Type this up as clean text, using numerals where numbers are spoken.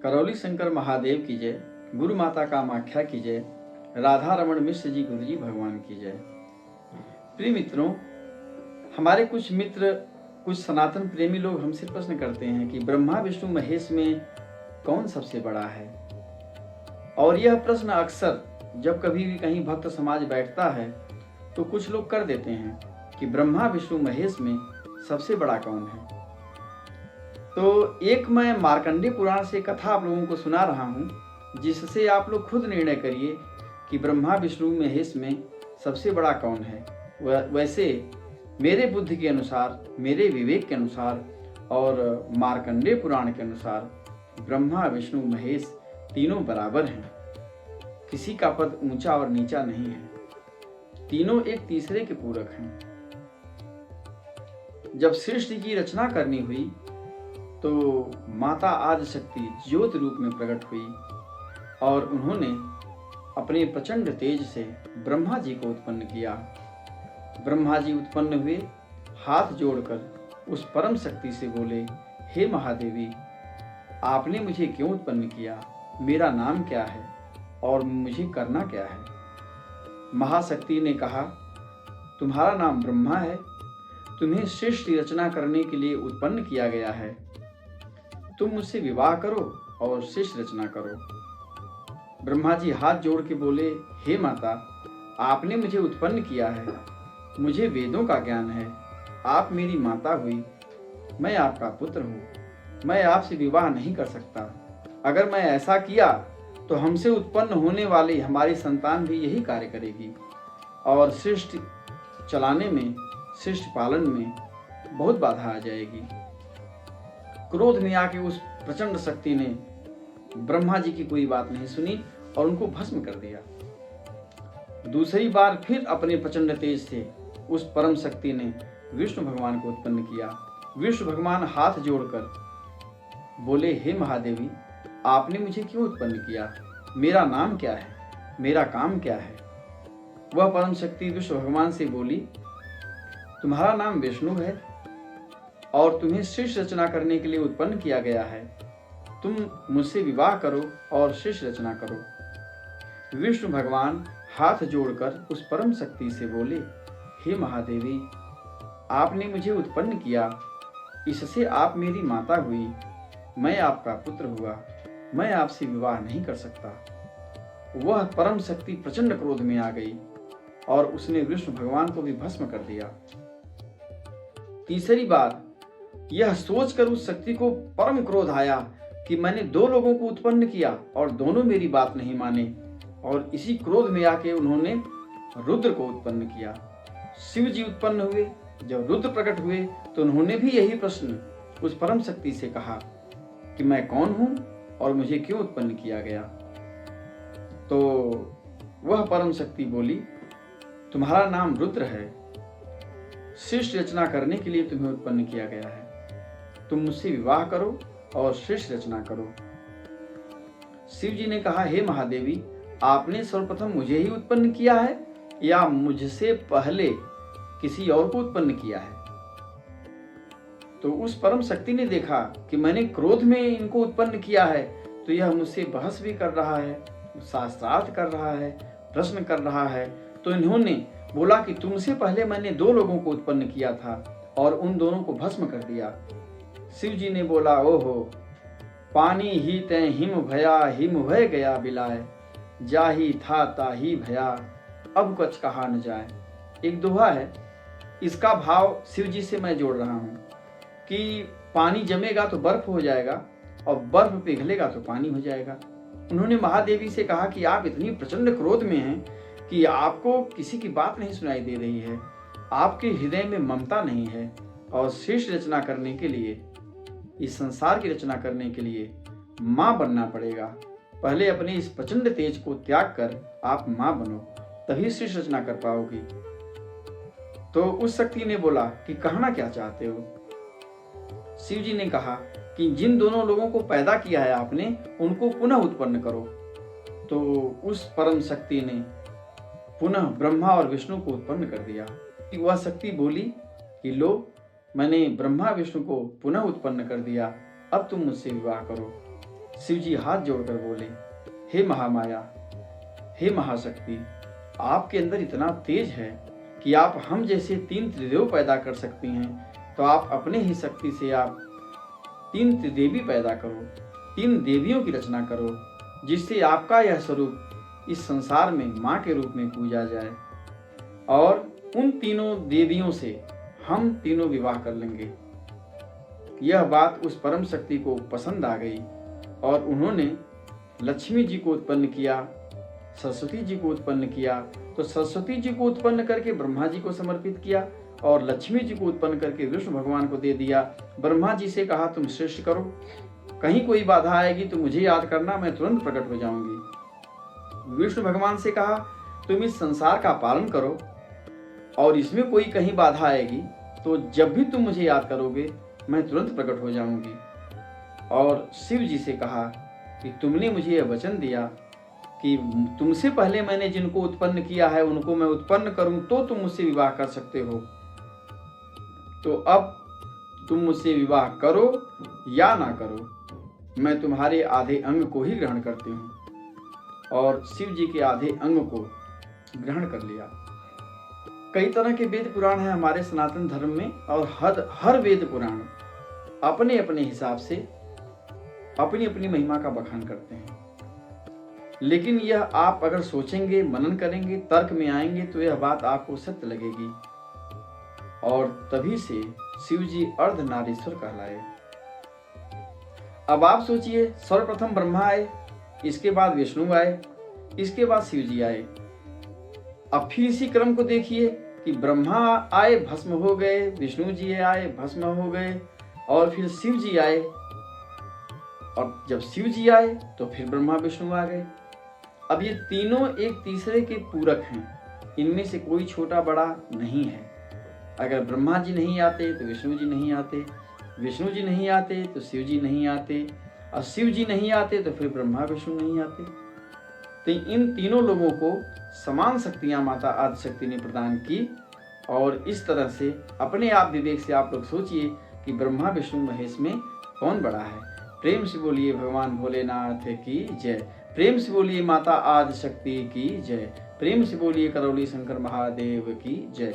करौली शंकर महादेव की जय, गुरु माता कामाख्या की जय, राधा रमण मिश्र जी गुरु जी भगवान की जय। प्रिय मित्रों, हमारे कुछ मित्र, कुछ सनातन प्रेमी लोग हमसे प्रश्न करते हैं कि ब्रह्मा विष्णु महेश में कौन सबसे बड़ा है। और यह प्रश्न अक्सर जब कभी भी कहीं भक्त समाज बैठता है तो कुछ लोग कर देते हैं कि ब्रह्मा विष्णु महेश में सबसे बड़ा कौन है। तो एक मैं मार्कंडेय पुराण से कथा आप लोगों को सुना रहा हूँ, जिससे आप लोग खुद निर्णय करिए कि ब्रह्मा विष्णु महेश में सबसे बड़ा कौन है। वैसे मेरे बुद्धि के अनुसार, मेरे विवेक के अनुसार और मार्कंडेय पुराण के अनुसार ब्रह्मा विष्णु महेश तीनों बराबर हैं। किसी का पद ऊंचा और नीचा नहीं है, तीनों एक तीसरे के पूरक हैं। जब सृष्टि की रचना करनी हुई तो माता आदिशक्ति ज्योति रूप में प्रकट हुई और उन्होंने अपने प्रचंड तेज से ब्रह्मा जी को उत्पन्न किया। ब्रह्मा जी उत्पन्न हुए, हाथ जोड़कर उस परम शक्ति से बोले, हे महादेवी, आपने मुझे क्यों उत्पन्न किया, मेरा नाम क्या है और मुझे करना क्या है। महाशक्ति ने कहा, तुम्हारा नाम ब्रह्मा है, तुम्हें सृष्टि रचना करने के लिए उत्पन्न किया गया है, तुम मुझसे विवाह करो और सृष्टि रचना करो। ब्रह्मा जी हाथ जोड़ के बोले, हे माता, आपने मुझे उत्पन्न किया है, मुझे वेदों का ज्ञान है, आप मेरी माता हुई, मैं आपका पुत्र हूँ, मैं आपसे विवाह नहीं कर सकता। अगर मैं ऐसा किया तो हमसे उत्पन्न होने वाली हमारी संतान भी यही कार्य करेगी और सृष्टि चलाने में, सृष्टि पालन में बहुत बाधा आ जाएगी। क्रोध में आके उस प्रचंड शक्ति ने ब्रह्मा जी की कोई बात नहीं सुनी और उनको भस्म कर दिया। दूसरी बार फिर अपने प्रचंड तेज से उस परम शक्ति ने विष्णु भगवान को उत्पन्न किया। विष्णु भगवान हाथ जोड़कर बोले, हे महादेवी, आपने मुझे क्यों उत्पन्न किया, मेरा नाम क्या है, मेरा काम क्या है। वह परम शक्ति विष्णु भगवान से बोली, तुम्हारा नाम विष्णु है और तुम्हें सृष्टि रचना करने के लिए उत्पन्न किया गया है, तुम मुझसे विवाह करो और सृष्टि रचना करो। विष्णु भगवान हाथ जोड़कर उस परम शक्ति से बोले, हे महादेवी, आपने मुझे उत्पन्न किया, इससे आप मेरी माता हुई, मैं आपका पुत्र हुआ, मैं आपसे विवाह नहीं कर सकता। वह परम शक्ति प्रचंड क्रोध में आ गई और उसने विष्णु भगवान को भी भस्म कर दिया। तीसरी बार यह सोचकर उस शक्ति को परम क्रोध आया कि मैंने दो लोगों को उत्पन्न किया और दोनों मेरी बात नहीं माने, और इसी क्रोध में आके उन्होंने रुद्र को उत्पन्न किया। शिव जी उत्पन्न हुए। जब रुद्र प्रकट हुए तो उन्होंने भी यही प्रश्न उस परम शक्ति से कहा कि मैं कौन हूं और मुझे क्यों उत्पन्न किया गया। तो वह परम शक्ति बोली, तुम्हारा नाम रुद्र है, सृष्टि रचना करने के लिए तुम्हें उत्पन्न किया गया है, तुम मुझसे विवाह करो और सृष्टि रचना करो। शिव जी ने कहा, हे महादेवी, आपने सर्वप्रथम मुझे ही उत्पन्न किया है या मुझसे पहले किसी और को उत्पन्न किया है। तो उस परम शक्ति ने देखा कि मैंने क्रोध में इनको उत्पन्न किया है, तो यह मुझसे बहस भी कर रहा है, शास्त्रार्थ कर रहा है, प्रश्न कर रहा है। तो इन्होंने बोला कि तुमसे पहले मैंने दो लोगों को उत्पन्न किया था और उन दोनों को भस्म कर दिया। शिव जी ने बोला, ओहो, पानी ही तय हिम भया, हिम भय गया बिलाए, जाही था ताही भया, अब कछ कहा न जाए। एक दोहा है, इसका भाव शिव जी से मैं जोड़ रहा हूँ कि पानी जमेगा तो बर्फ हो जाएगा और बर्फ पिघलेगा तो पानी हो जाएगा। उन्होंने महादेवी से कहा कि आप इतनी प्रचंड क्रोध में हैं कि आपको किसी की बात नहीं सुनाई दे रही है, आपके हृदय में ममता नहीं है, और सृष्टि रचना करने के लिए, इस संसार की रचना करने के लिए माँ बनना पड़ेगा। पहले अपने इस प्रचंड तेज को त्याग कर आप माँ बनो, तभी सृष्टि रचना कर पाओगी। तो उस शक्ति ने बोला कि कहना क्या चाहते हो। शिव जी ने कहा कि जिन दोनों लोगों को पैदा किया है आपने, उनको पुनः उत्पन्न करो। तो उस परम शक्ति ने पुनः ब्रह्मा और विष्णु को उत्पन्न कर दिया। वह शक्ति बोली कि लो, मैंने ब्रह्मा विष्णु को पुनः उत्पन्न कर दिया, अब तुम मुझसे विवाह करो, शिव जी हाथ जोड़कर बोले, हे महामाया, हे महाशक्ति, आपके अंदर इतना तेज है कि आप हम जैसे 3 त्रिदेव पैदा कर सकती हैं, तो आप अपने ही शक्ति से आप 3 त्रिदेवी पैदा करो, 3 देवियों की रचना करो, जिससे आपका यह स्वरूप इस संसार में माँ के रूप में पूजा जाए, और उन तीनों देवियों से हम तीनों विवाह कर लेंगे। यह बात उस परम शक्ति को पसंद आ गई और उन्होंने लक्ष्मी जी को उत्पन्न किया, सरस्वती जी को उत्पन्न किया, तो सरस्वती जी को उत्पन्न करके ब्रह्मा जी को समर्पित किया और लक्ष्मी जी को उत्पन्न करके विष्णु भगवान को दे दिया। ब्रह्मा जी से कहा, तुम सृष्टि करो, कहीं कोई बाधा आएगी तो मुझे याद करना, मैं तुरंत प्रकट हो जाऊंगी। विष्णु भगवान से कहा, तुम इस संसार का पालन करो और इसमें कोई कहीं बाधा आएगी तो जब भी तुम मुझे याद करोगे मैं तुरंत प्रकट हो जाऊंगी। और शिव जी से कहा कि तुमने मुझे यह वचन दिया कि तुमसे पहले मैंने जिनको उत्पन्न किया है उनको मैं उत्पन्न करूं तो तुम मुझसे विवाह कर सकते हो, तो अब तुम मुझसे विवाह करो या ना करो, मैं तुम्हारे आधे अंग को ही ग्रहण करती हूं। और शिव जी के आधे अंग को ग्रहण कर लिया। कई तरह के वेद पुराण हैं हमारे सनातन धर्म में, और हर वेद पुराण अपने अपने हिसाब से अपनी अपनी महिमा का बखान करते हैं। लेकिन यह आप अगर सोचेंगे, मनन करेंगे, तर्क में आएंगे तो यह बात आपको सत्य लगेगी, और तभी से शिव जी अर्धनारीश्वर कहलाए। अब आप सोचिए, सर्वप्रथम ब्रह्मा आए, इसके बाद विष्णु आए, इसके बाद शिव जी आए। अब फिर इसी क्रम को देखिए कि ब्रह्मा आए, भस्म हो गए, विष्णु जी आए, भस्म हो गए, और फिर शिव जी आए, और जब शिव जी आए तो फिर ब्रह्मा विष्णु आ गए। अब ये तीनों एक तीसरे के पूरक हैं, इनमें से कोई छोटा बड़ा नहीं है। अगर ब्रह्मा जी नहीं आते तो विष्णु जी नहीं आते, विष्णु जी नहीं आते तो शिव जी नहीं आते, और शिव जी नहीं आते तो फिर ब्रह्मा विष्णु नहीं आते। तो इन तीनों लोगों को समान शक्तियां माता आदिशक्ति ने प्रदान की, और इस तरह से अपने आप विवेक से आप लोग सोचिए कि ब्रह्मा विष्णु महेश में कौन बड़ा है। प्रेम से बोलिए भगवान भोलेनाथ की जय, प्रेम से बोलिए माता आदिशक्ति की जय, प्रेम से बोलिए करौली शंकर महादेव की जय।